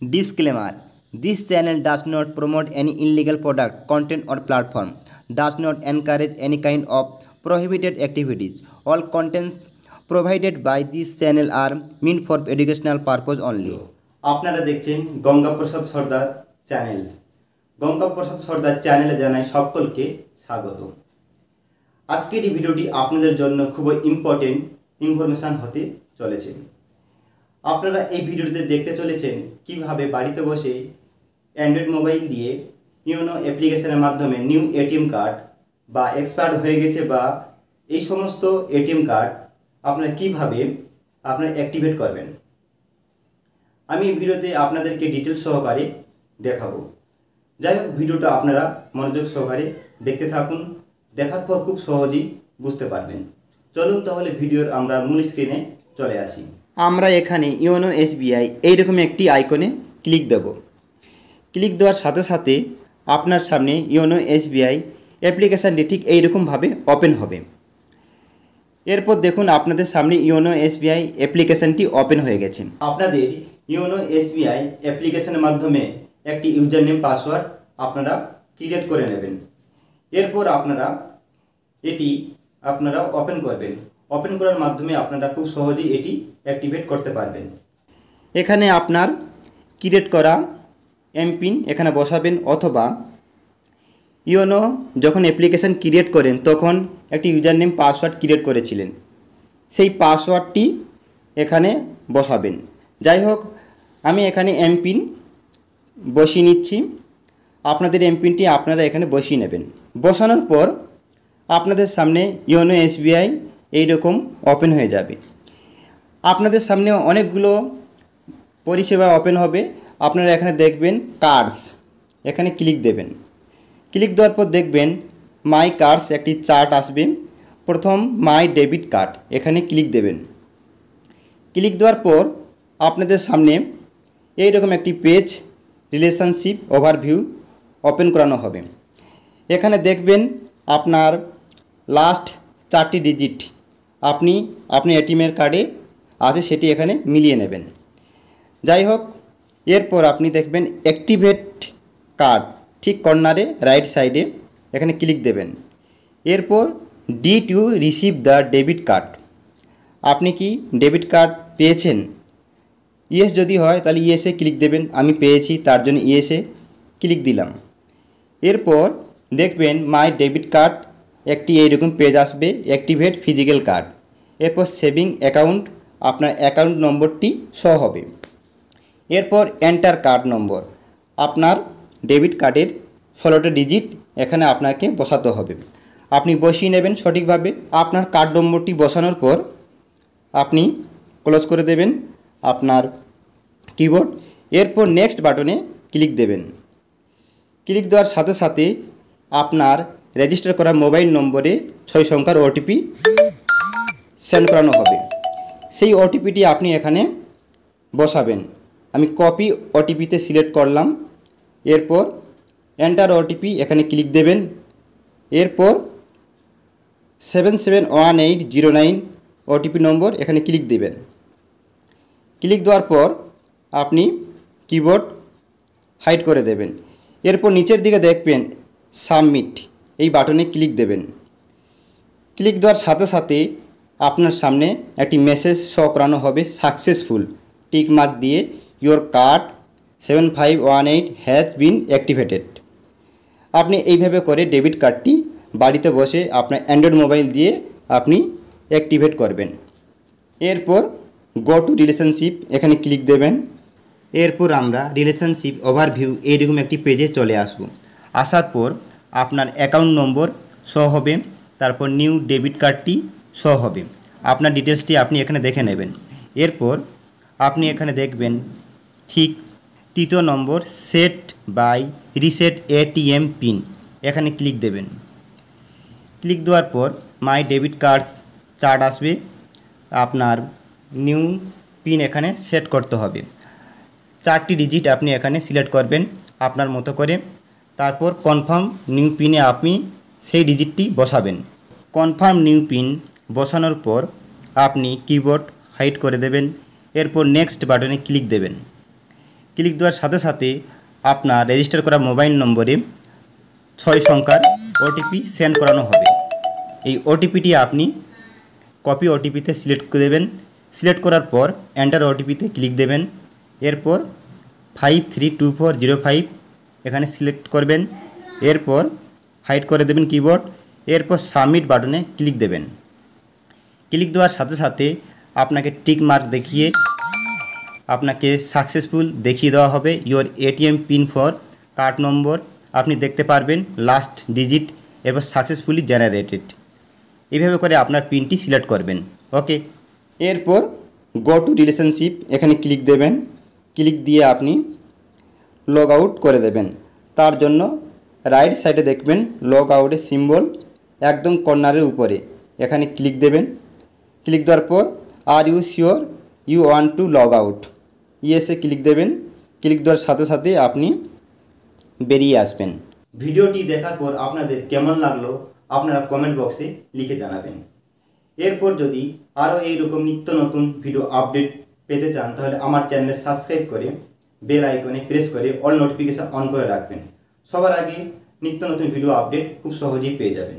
Disclaimer: This channel does not promote any illegal product, content, or platform, does not encourage any kind of prohibited activities. All contents provided by this channel are meant for educational purpose only. আপনারা দেখছেন গঙ্গাপ্রসাদ সর্দার channel. Gangaprasad সর্দার চ্যানেলে জানাই সকলকে স্বাগত। আজকের এই ভিডিওটি আপনাদের জন্য খুব ইম্পর্টেন্ট ইনফরমেশন হতে চলেছে। আপনারা এই ভিডিওতে দেখতে চলেছেন কিভাবে বাড়িতে বসে অ্যান্ড্রয়েড মোবাইল দিয়ে ইওনো অ্যাপ্লিকেশনের মাধ্যমে নিউ এটিএম কার্ড বা এক্সপায়ার্ড হয়ে গেছে বা এই সমস্ত এটিএম কার্ড আপনারা কিভাবে অ্যাক্টিভেট করবেন, আমি এই ভিডিওতে আপনাদেরকে ডিটেলস সহকারে দেখাবো। যাই হোক, ভিডিওটা আপনারা মনোযোগ সহকারে দেখতে থাকুন, দেখার পর খুব সহজেই বুঝতে পারবেন। চলুন তাহলে ভিডিওর আমরা মূল স্ক্রিনে চলে আসি। আমরা এখানে ইওনো এসবিআই এইরকম একটি আইকনে ক্লিক দেব। ক্লিক দেওয়ার সাথে সাথে আপনার সামনে ইওনো এসবিআই অ্যাপ্লিকেশানটি ঠিক এইরকমভাবে ওপেন হবে। এরপর দেখুন আপনাদের সামনে ইওনো এসবিআই অ্যাপ্লিকেশানটি ওপেন হয়ে গেছে। আপনাদের ইওনো এসবিআই অ্যাপ্লিকেশনের মাধ্যমে একটি ইউজার নেম পাসওয়ার্ড আপনারা ক্রিয়েট করে নেবেন। এরপর এটি আপনারা ওপেন করবেন। ওপেন করার মাধ্যমে আপনারা খুব সহজেই এটি অ্যাক্টিভেট করতে পারবেন। এখানে আপনার ক্রিয়েট করা এমপিন এখানে বসাবেন, অথবা ইওনো যখন অ্যাপ্লিকেশান ক্রিয়েট করেন তখন একটি ইউজার নেম পাসওয়ার্ড ক্রিয়েট করেছিলেন, সেই পাসওয়ার্ডটি এখানে বসাবেন। যাই হোক, আমি এখানে এমপিন বসিয়ে নিচ্ছি। আপনাদের এমপিনটি আপনারা এখানে বসিয়ে নেবেন। বসানোর পর আপনাদের সামনে ইওনো এসবিআই এইরকম ওপেন হয়ে যাবে। আপনাদের সামনে অনেকগুলো পরিষেবা ওপেন হবে। আপনারা এখানে দেখবেন কার্ডস, এখানে ক্লিক দেবেন। ক্লিক দেওয়ার পর দেখবেন মাই কার্ডস একটি চার্ট আসবে। প্রথম মাই ডেবিট কার্ড, এখানে ক্লিক দেবেন। ক্লিক দেওয়ার পর আপনাদের সামনে এইরকম একটি পেজ রিলেশনশিপ ওভারভিউ ওপেন করানো হবে। এখানে দেখবেন আপনার লাস্ট 4টি ডিজিট আপনি এটিএমের কার্ডে আছে সেটি এখানে মিলিয়ে নেবেন। যাই হোক, এরপর আপনি দেখবেন অ্যাক্টিভেট কার্ড, ঠিক কর্নারে রাইট সাইডে এখানে ক্লিক দেবেন। এরপর did you receive the debit card, আপনি কি ডেবিট কার্ড পেয়েছেন? ইয়েস যদি হয় তাহলে ইয়েসে ক্লিক দেবেন। আমি পেয়েছি, তার জন্য ইয়েসে ক্লিক দিলাম। এরপর দেখবেন মাই ডেবিট কার্ড একটি এইরকম পেজ আসবে, অ্যাক্টিভেট ফিজিক্যাল কার্ড। এরপর সেভিং অ্যাকাউন্ট, আপনার অ্যাকাউন্ট নম্বরটি শো হবে। এরপর এন্টার কার্ড নম্বর, আপনার ডেবিট কার্ডের 16টা ডিজিট এখানে আপনাকে বসাতে হবে। আপনি বসিয়ে নেবেন সঠিকভাবে। আপনার কার্ড নম্বরটি বসানোর পর আপনি ক্লোজ করে দেবেন আপনার কিবোর্ড। এরপর নেক্সট বাটনে ক্লিক দেবেন। ক্লিক দেওয়ার সাথে সাথে আপনার রেজিস্টার করা মোবাইল নম্বরে 6 সংখ্যার ওটিপি সেন্ড করানো হবে। সেই ওটিপিটি আপনি এখানে বসাবেন। আমি কপি ওটিপিতে সিলেক্ট করলাম। এরপর এন্টার ওটিপি এখানে ক্লিক দেবেন। এরপর 771809 ওটিপি নম্বর এখানে ক্লিক দেবেন। ক্লিক দেওয়ার পর আপনি কিবোর্ড হাইড করে দেবেন। এরপর নিচের দিকে দেখবেন সাবমিট, এই বাটনে ক্লিক দেবেন। ক্লিক দেওয়ার সাথে সাথে আপনার সামনে একটি মেসেজ শো করানো হবে, সাকসেসফুল, টিক মার্ক দিয়ে your card 7518 has been activated. আপনি এইভাবে করে ডেবিট কার্ডটি বাড়িতে বসে আপনার অ্যান্ড্রয়েড মোবাইল দিয়ে আপনি অ্যাক্টিভেট করবেন। এরপর গো টু রিলেশনশিপ এখানে ক্লিক দেবেন। এরপর আমরা রিলেশনশিপ ওভারভিউ এইরকম একটি পেজে চলে আসব। আসার পর আপনার অ্যাকাউন্ট নম্বর শো হবে, তারপর নিউ ডেবিট কার্ডটি শো হবে। আপনার ডিটেলসটি আপনি এখানে দেখে নেবেন। এরপর আপনি এখানে দেখবেন ঠিক 3য় number set by reset ATM PIN, এখানে ক্লিক দেবেন। ক্লিক দেওয়ার পর মাই ডেবিট কার্ডস চার্ট আসবে। আপনার নিউ পিন এখানে সেট করতে হবে। 4টি ডিজিট আপনি এখানে সিলেক্ট করবেন আপনার মতো করে। তারপর কনফার্ম নিউ পিনে আপনি সেই ডিজিটটি বসাবেন। কনফার্ম নিউ পিন বসানোর পর আপনি কিবোর্ড হাইড করে দেবেন। এরপর নেক্সট বাটনে ক্লিক দেবেন। ক্লিক দেওয়ার সাথে সাথে আপনার রেজিস্টার করা মোবাইল নম্বরে 6 সংখ্যার ওটিপি সেন্ড করানো হবে। এই ওটিপিটি আপনি কপি ওটিপিতে সিলেক্ট করে দেবেন। সিলেক্ট করার পর এন্টার ওটিপিতে ক্লিক দেবেন। এরপর 532405 এখানে সিলেক্ট করবেন। এরপর হাইড করে দেবেন কিবোর্ড। এরপর সাবমিট বাটনে ক্লিক দেবেন। ক্লিক দেওয়ার সাথে সাথে আপনাকে টিক মার্ক দেখিয়ে আপনাকে সাকসেসফুল দেখিয়ে দেওয়া হবে your ATM pin for card নম্বর। আপনি দেখতে পারবেন লাস্ট ডিজিট এরপর সাকসেসফুলি জেনারেটেড। এইভাবে করে আপনার পিনটি সিলেক্ট করবেন। ওকে, এরপর গো টু রিলেশনশিপ এখানে ক্লিক দেবেন। ক্লিক দিয়ে আপনি লগ আউট করে দেবেন। তার জন্য রাইট সাইডে দেখবেন লগ আউটের সিম্বল একদম কর্নারের উপরে, এখানে ক্লিক দেবেন। ক্লিক দেওয়ার পর are you sure you want to log out, ইয়েসে ক্লিক দেবেন। ক্লিক দেওয়ার সাথে সাথে আপনি বেরিয়ে আসবেন। ভিডিওটি দেখার পর আপনাদের কেমন লাগলো আপনারা কমেন্ট বক্সে লিখে জানাবেন। এরপর যদি আরও এইরকম নিত্য নতুন ভিডিও আপডেট পেতে চান তাহলে আমার চ্যানেলে সাবস্ক্রাইব করে বেল আইকনে প্রেস করে অল নোটিফিকেশান অন করে রাখবেন। সবার আগে নিত্য নতুন ভিডিও আপডেট খুব সহজেই পেয়ে যাবেন।